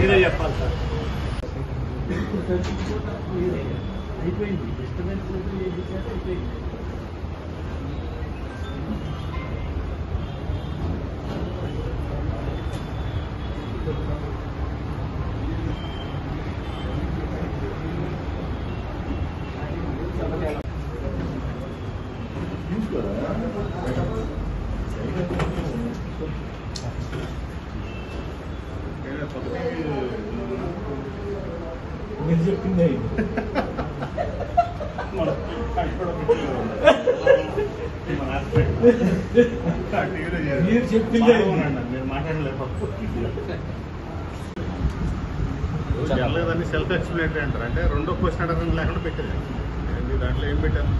మీరే చెప్పాలి సార్. అయిపోయింది డిస్టర్బెన్స్ అయిపోయింది. మీరు చెప్పింది మీరు చెప్పింది మీరు మాట్లాడలేదు. జరలేదని సెల్ఫ్ ఎక్స్ప్లెనేటరీ అంటారు. అంటే రెండో క్వశ్చన్ అడగడం లేకుండా పెట్టేది. దాంట్లో ఏం పెట్టాను,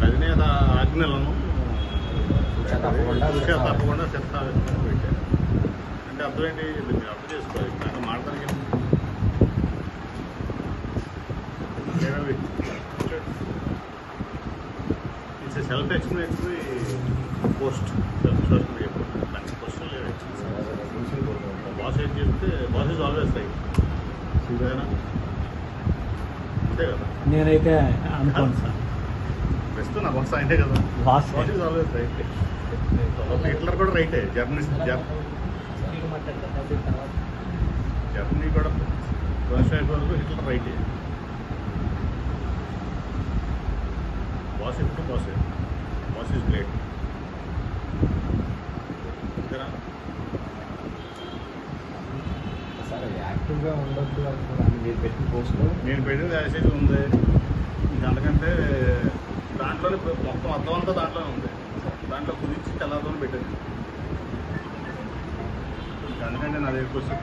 అధినేత ఆజ్ఞలను తప్పకుండా శస్త్రావిష్కరణ పెట్టారు. అంటే అర్థం ఏంటి, మీరు అర్థం చేసుకోవాలి. దాంట్లో మాట్లాడడానికి it's self explanatory post social media. దానికి క్వశ్చన్ లేదు. బాస్ ఏం చెప్తే బాస్ ఈజ్ ఆల్వేస్ రైట్. అంతేనా? అంతే కదా. నేనైతే అనుకోను సార్. ప్రస్తుతం నా బాస్ ఆయనే కదా. Boss is always right. Hitler కూడా రైటే. జర్మనీ కూడా రష్యా వరకు హిట్లర్ రైటే. బాస్ ఎప్పుడు బాస్ ఈజ్ గ్రేట్. అంతేనా? యాక్టివ్గా ఉండొద్దు అనుకున్నాను మీరు పెట్టిన పోస్ట్లో. నేను పెట్టిన మెసేజ్ ఉంది. అందుకంటే దాంట్లోనే మొత్తం అర్థం అంతా దాంట్లోనే ఉంది. దాంట్లో కుదించి తెల్లారితో పెట్టాను. అందుకంటే నా దగ్గర క్వశ్చన్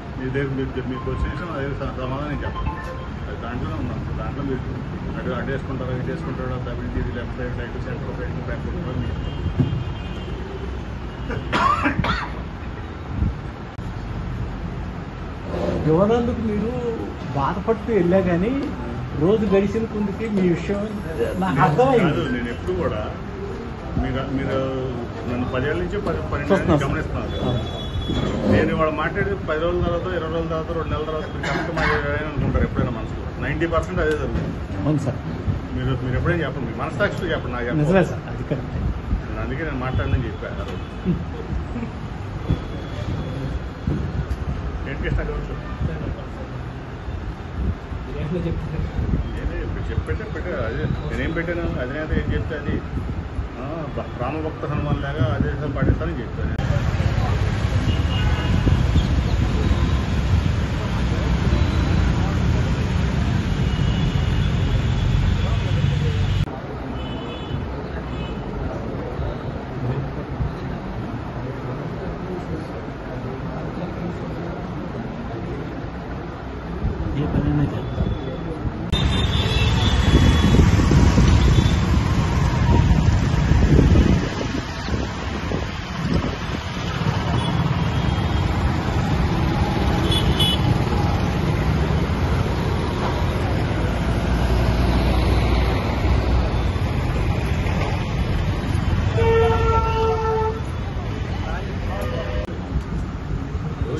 మీ క్వశ్చన్ నా దగ్గర సమాధానం చెప్పాలి. అది దాంట్లోనే ఉన్నాను. దాంట్లో మీరు అటు వేసుకుంటారు, ఇటు వేసుకుంటారు, WT left side, right centre, right back ఇవ్వనందుకు మీరు బాధపడుతూ వెళ్ళా కానీ రోజు గడిచిన కొందుకి మీ విషయం నాకు అర్థమైంది. నేను ఎప్పుడు కూడా మీరు నన్ను 10 ఏళ్ళ నుంచి 12 గమనిస్తున్నాను. నేను ఇవాళ మాట్లాడి 10 రోజుల తర్వాత, 20 రోజుల తర్వాత, 2 నెలల తర్వాత మీరు కరెక్ట్ మాట్లాడారని అనుకుంటారు ఎప్పుడైనా మనసులో. 90% అదే జరుగుతుంది. అవును సార్. మీరు ఎప్పుడైనా చెప్పండి, మీ మనసాక్షితో చెప్పండి. నాకు నిజమే సార్, అది కరెక్ట్. అందుకే నేను మాట్లాడనని చెప్పాను. ఏంటి చెప్పండి. అదే నేనేం పెట్టాను, అధినేత ఏం చెప్తే అది రామభక్త హనుమాన్ లాగా అదే పాటిస్తానని చెప్పాను. ఏ పనైనా చేస్తాను.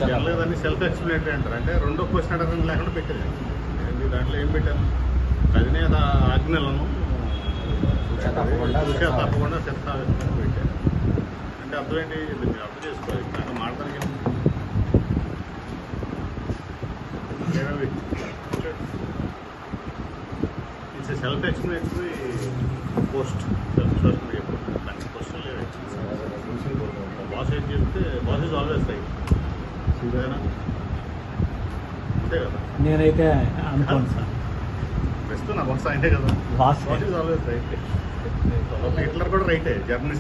జరలేదని సెల్ఫ్ ఎక్స్ప్లెనేటరీ అంటారు. అంటే రెండో క్వశ్చన్ అడగడం లేకుండా పెట్టేది. దాంట్లో ఏం పెట్టాను, అధినేత ఆజ్ఞలను తప్పకుండా శస్త్రావిష్కరణ పెట్టారు. అంటే అర్థం ఏంటి, మీరు అర్థం చేసుకోవాలి. దాంట్లో మాట్లాడడానికి it's self explanatory post social media. దానికి క్వశ్చన్ లేదు. బాస్ ఏం చెప్తే బాస్ ఈజ్ ఆల్వేస్ రైట్. అంతేనా? అంతే కదా. నేనైతే అనుకోను సార్. ప్రస్తుతం నా బాస్ ఆయనే కదా. Boss is always right. Hitler కూడా రైటే. జర్మనీ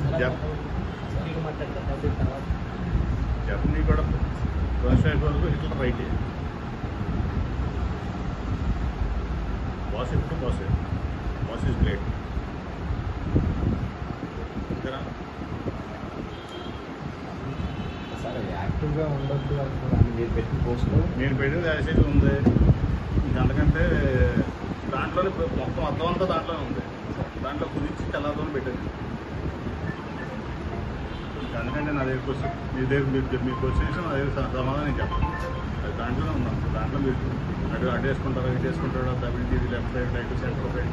కూడా రష్యా వరకు హిట్లర్ రైటే. బాస్ ఎప్పుడు బాస్ ఈజ్ గ్రేట్. అంతేనా? యాక్టివ్గా ఉండొద్దు అనుకున్నాను మీరు పెట్టిన పోస్ట్లో. నేను పెట్టిన మెసేజ్ ఉంది. అందుకంటే దాంట్లోనే మొత్తం అర్థం అంతా దాంట్లోనే ఉంది. దాంట్లో కుదించి తెల్లారితో పెట్టాను. అందుకంటే నా దగ్గర క్వశ్చన్ మీ క్వశ్చన్ నా దగ్గర సమాధానం చెప్పాలి. అది దాంట్లో దాంట్లోనే ఉన్నాం. దాంట్లో మీరు అటు వేసుకుంటారా, ఇటు వేసుకుంటారా, అభివృద్ధి లెఫ్ట్ రైట్ సెంటర్ రైట్